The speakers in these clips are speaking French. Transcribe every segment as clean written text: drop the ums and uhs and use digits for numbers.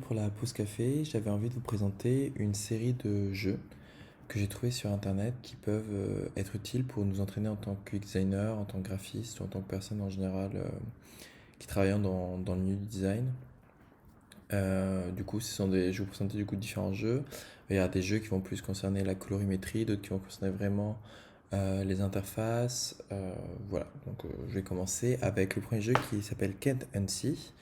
pour la pause café, j'avais envie de vous présenter une série de jeux que j'ai trouvés sur Internet qui peuvent être utiles pour nous entraîner en tant que designer, en tant que graphiste ou en tant que personne en général qui travaille dans le milieu du design. Je vais vous présenter du coup différents jeux. Il y a des jeux qui vont plus concerner la colorimétrie, d'autres qui vont concerner vraiment les interfaces. Voilà, je vais commencer avec le premier jeu qui s'appelle Kent and See.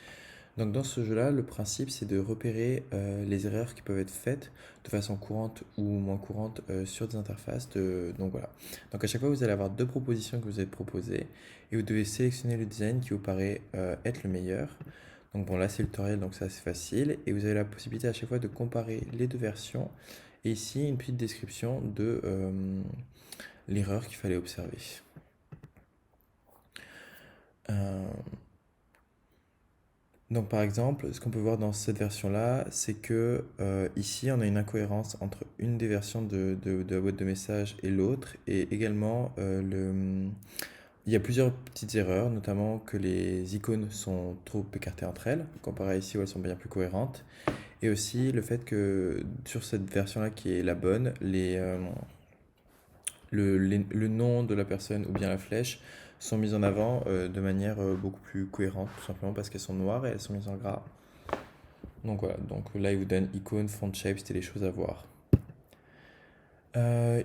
Donc dans ce jeu-là, le principe c'est de repérer les erreurs qui peuvent être faites de façon courante ou moins courante sur des interfaces. Donc voilà. Donc à chaque fois, vous allez avoir deux propositions que vous êtes proposées et vous devez sélectionner le design qui vous paraît être le meilleur. Donc bon, là c'est le tutoriel, donc c'est assez facile. Et vous avez la possibilité à chaque fois de comparer les deux versions. Et ici, une petite description de l'erreur qu'il fallait observer. Euh, Donc par exemple, ce qu'on peut voir dans cette version-là, c'est que ici on a une incohérence entre une des versions de la boîte de messages et l'autre, et également il y a plusieurs petites erreurs, notamment que les icônes sont trop écartées entre elles, comparé à ici où elles sont bien plus cohérentes, et aussi le fait que sur cette version-là qui est la bonne, le nom de la personne ou bien la flèche sont mises en avant de manière beaucoup plus cohérente, tout simplement parce qu'elles sont noires et elles sont mises en gras. Donc voilà, donc là il vous donne icône, font shape, c'était les choses à voir.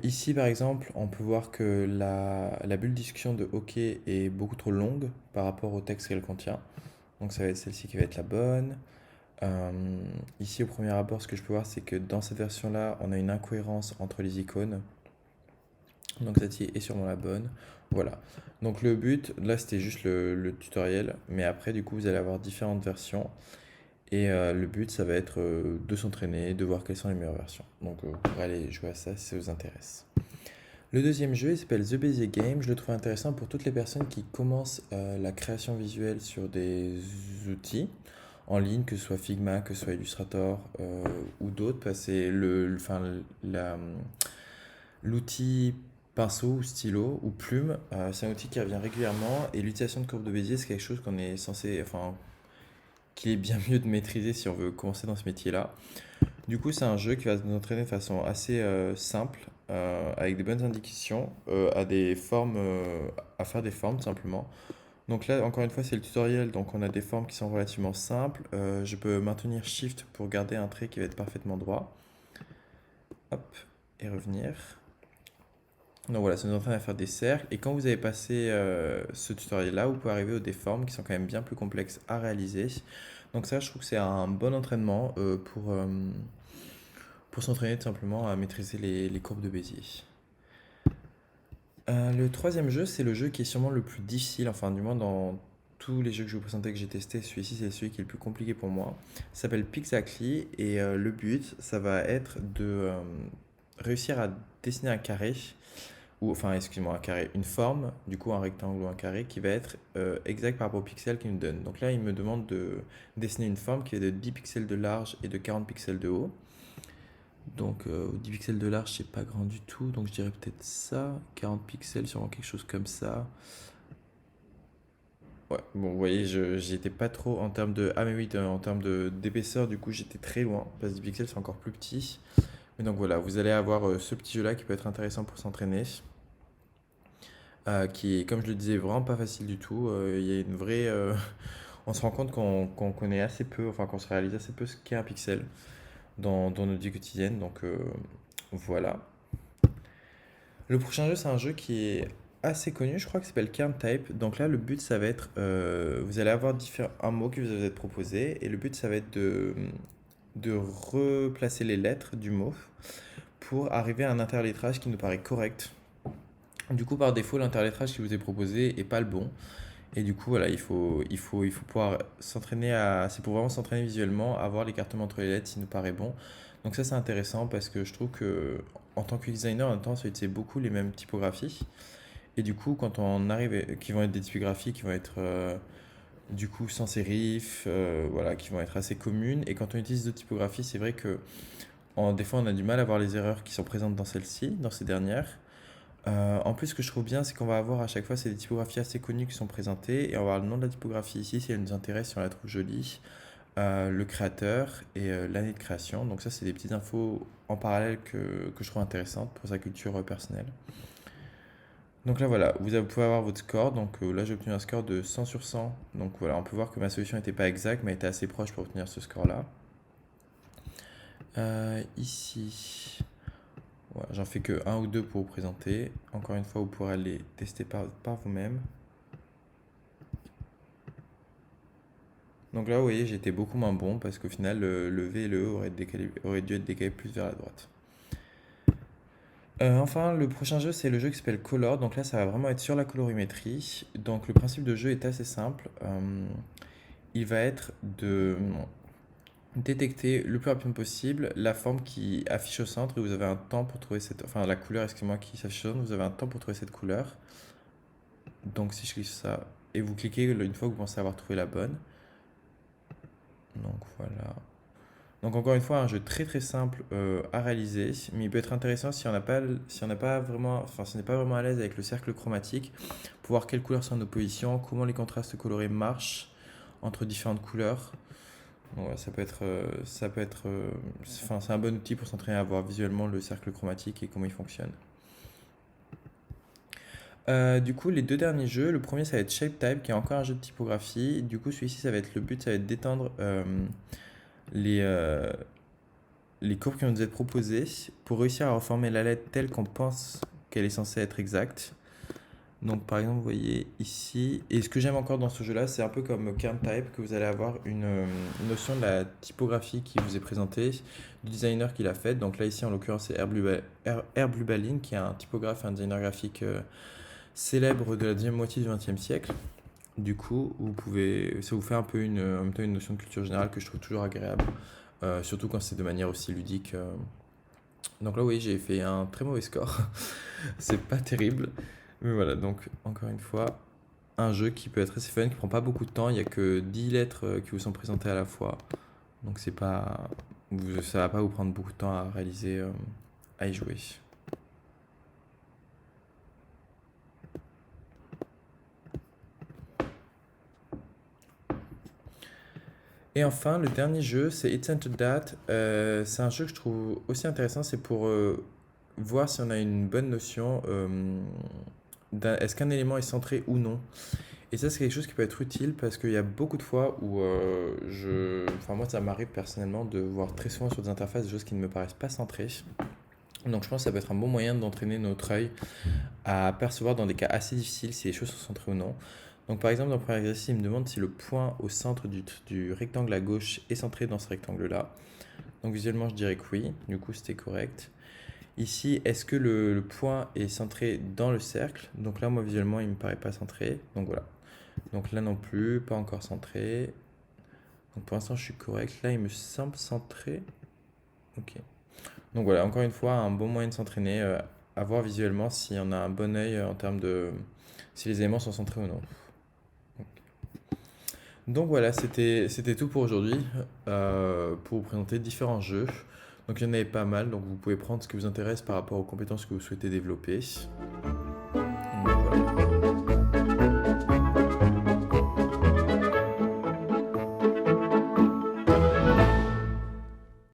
Ici par exemple, on peut voir que la bulle discussion de OK est beaucoup trop longue par rapport au texte qu'elle contient. Donc ça va être celle-ci qui va être la bonne. Euh, Ici au premier abord, ce que je peux voir, c'est que dans cette version-là, on a une incohérence entre les icônes. Donc celle-ci est sûrement la bonne. Voilà. Donc le but, là c'était juste le tutoriel, mais après du coup vous allez avoir différentes versions. Et le but ça va être de s'entraîner, de voir quelles sont les meilleures versions. Donc vous pourrez aller jouer à ça si ça vous intéresse. Le deuxième jeu il s'appelle The Bezier Game. Je le trouve intéressant pour toutes les personnes qui commencent la création visuelle sur des outils en ligne, que ce soit Figma, que ce soit Illustrator ou d'autres, parce que c'est l'outil pinceau ou stylo ou plume, c'est un outil qui revient régulièrement et l'utilisation de courbe de Bézier, c'est quelque chose qu'on est censé, enfin, qu'il est bien mieux de maîtriser si on veut commencer dans ce métier-là. Du coup, c'est un jeu qui va nous entraîner de façon assez simple, avec des bonnes indications, à faire des formes tout simplement. Donc là, encore une fois, c'est le tutoriel, donc on a des formes qui sont relativement simples. Je peux maintenir Shift pour garder un trait qui va être parfaitement droit. Hop, et revenir. Donc voilà, ça nous entraîne à faire des cercles. Et quand vous avez passé ce tutoriel-là, vous pouvez arriver aux déformes qui sont quand même bien plus complexes à réaliser. Donc ça, je trouve que c'est un bon entraînement pour s'entraîner tout simplement à maîtriser les courbes de Bézier. Le troisième jeu, c'est le jeu qui est sûrement le plus difficile, enfin du moins dans tous les jeux que je vais vous présenter que j'ai testé, celui-ci c'est celui qui est le plus compliqué pour moi. Il s'appelle Pixacly et le but, ça va être de réussir à dessiner un carré ou enfin excuse-moi un carré, une forme, du coup un rectangle ou un carré qui va être exact par rapport au pixel qu'il nous donne. Donc là il me demande de dessiner une forme qui est de 10 pixels de large et de 40 pixels de haut. Donc 10 pixels de large c'est pas grand du tout, donc je dirais peut-être ça, 40 pixels sûrement quelque chose comme ça. Ouais, bon vous voyez j'étais pas trop en termes de... Ah mais oui, en termes d'épaisseur du coup j'étais très loin, parce que 10 pixels c'est encore plus petit. Mais donc voilà, vous allez avoir ce petit jeu là qui peut être intéressant pour s'entraîner. Qui est, comme je le disais, vraiment pas facile du tout. Il y a une vraie. On se rend compte qu'on connaît assez peu, enfin qu'on se réalise assez peu ce qu'est un pixel dans notre vie quotidienne. Donc voilà. Le prochain jeu, c'est un jeu qui est assez connu, je crois que ça s'appelle Kern Type. Donc là, le but, ça va être. Vous allez avoir un mot qui vous va être proposé, et le but, ça va être de replacer les lettres du mot pour arriver à un interlettrage qui nous paraît correct. Du coup, par défaut, l'interlettrage qui vous est proposé est pas le bon. Et du coup, voilà, il faut pouvoir s'entraîner à. C'est pour vraiment s'entraîner visuellement, à voir l'écartement entre les lettres s'il nous paraît bon. Donc, ça, c'est intéressant parce que je trouve que, en tant que designer, en même temps, ça utilise beaucoup les mêmes typographies. Et du coup, quand on arrive, qui vont être des typographies qui vont être du coup sans sérif, voilà, qui vont être assez communes. Et quand on utilise d'autres typographies, c'est vrai que des fois, on a du mal à voir les erreurs qui sont présentes dans celle-ci, dans ces dernières. En plus, ce que je trouve bien, c'est qu'on va avoir à chaque fois, c'est des typographies assez connues qui sont présentées et on va avoir le nom de la typographie ici si elle nous intéresse, si on la trouve jolie. le créateur et l'année de création. Donc ça, c'est des petites infos en parallèle que je trouve intéressantes pour sa culture personnelle. Donc là, voilà, pouvez avoir votre score. Donc là, j'ai obtenu un score de 100 sur 100. Donc voilà, on peut voir que ma solution n'était pas exacte, mais était assez proche pour obtenir ce score-là. Ici, voilà, j'en fais que un ou deux pour vous présenter. Encore une fois, vous pourrez les tester par vous-même. Donc là, vous voyez, j'étais beaucoup moins bon parce qu'au final, le V et le E auraient dû être décalés plus vers la droite. Enfin, le prochain jeu, c'est le jeu qui s'appelle Color. Donc là, ça va vraiment être sur la colorimétrie. Donc le principe de jeu est assez simple. Il va être de détecter le plus rapidement possible la forme qui affiche au centre et vous avez un temps pour trouver cette... Enfin, la couleur, excusez-moi, qui s'affiche au centre, vous avez un temps pour trouver cette couleur. Donc si je clique sur ça, et vous cliquez une fois que vous pensez avoir trouvé la bonne. Donc voilà. Donc encore une fois, un jeu très très simple à réaliser, mais il peut être intéressant si on n'a pas, si on n'a pas vraiment, enfin si on n'est pas vraiment à l'aise avec le cercle chromatique, pour voir quelles couleurs sont en opposition, comment les contrastes colorés marchent entre différentes couleurs. Donc voilà, enfin c'est un bon outil pour s'entraîner à voir visuellement le cercle chromatique et comment il fonctionne. Du coup, les deux derniers jeux, le premier ça va être Shape Type, qui est encore un jeu de typographie. Du coup, celui-ci, le but, ça va être d'étendre les, euh, les courbes qui vont nous être proposées pour réussir à reformer la lettre telle qu'on pense qu'elle est censée être exacte. Donc par exemple, vous voyez ici, et ce que j'aime encore dans ce jeu-là, c'est un peu comme Kern Type, que vous allez avoir une notion de la typographie qui vous est présentée, du designer qui l'a faite. Donc là ici, en l'occurrence, c'est R. Blubalin, qui est un typographe et un designer graphique célèbre de la deuxième moitié du XXe siècle. Du coup, ça vous fait un peu en même temps une notion de culture générale que je trouve toujours agréable, surtout quand c'est de manière aussi ludique. Donc là, oui, j'ai fait un très mauvais score. C'est pas terrible. Mais voilà, donc encore une fois, un jeu qui peut être assez fun, qui prend pas beaucoup de temps. Il y a que 10 lettres qui vous sont présentées à la fois. Donc c'est pas, ça va pas vous prendre beaucoup de temps à réaliser, à y jouer. Et enfin, le dernier jeu, c'est It's Into That. C'est un jeu que je trouve aussi intéressant. C'est pour voir si on a une bonne notion est-ce qu'un élément est centré ou non. Et ça, c'est quelque chose qui peut être utile parce qu'il y a beaucoup de fois où enfin moi, ça m'arrive personnellement de voir très souvent sur des interfaces des choses qui ne me paraissent pas centrées. Donc je pense que ça peut être un bon moyen d'entraîner notre œil à percevoir dans des cas assez difficiles si les choses sont centrées ou non. Donc par exemple, dans le premier exercice, il me demande si le point au centre du rectangle à gauche est centré dans ce rectangle-là. Donc visuellement, je dirais que oui, du coup c'était correct. Ici, est-ce que le point est centré dans le cercle? Donc là, moi visuellement, il ne me paraît pas centré. Donc voilà. Donc là non plus, pas encore centré. Donc pour l'instant, je suis correct. Là, il me semble centré. Ok. Donc voilà, encore une fois, un bon moyen de s'entraîner, à voir visuellement si on a un bon œil en termes de si les éléments sont centrés ou non. Donc voilà, c'était tout pour aujourd'hui, pour vous présenter différents jeux. Donc il y en avait pas mal, donc vous pouvez prendre ce qui vous intéresse par rapport aux compétences que vous souhaitez développer.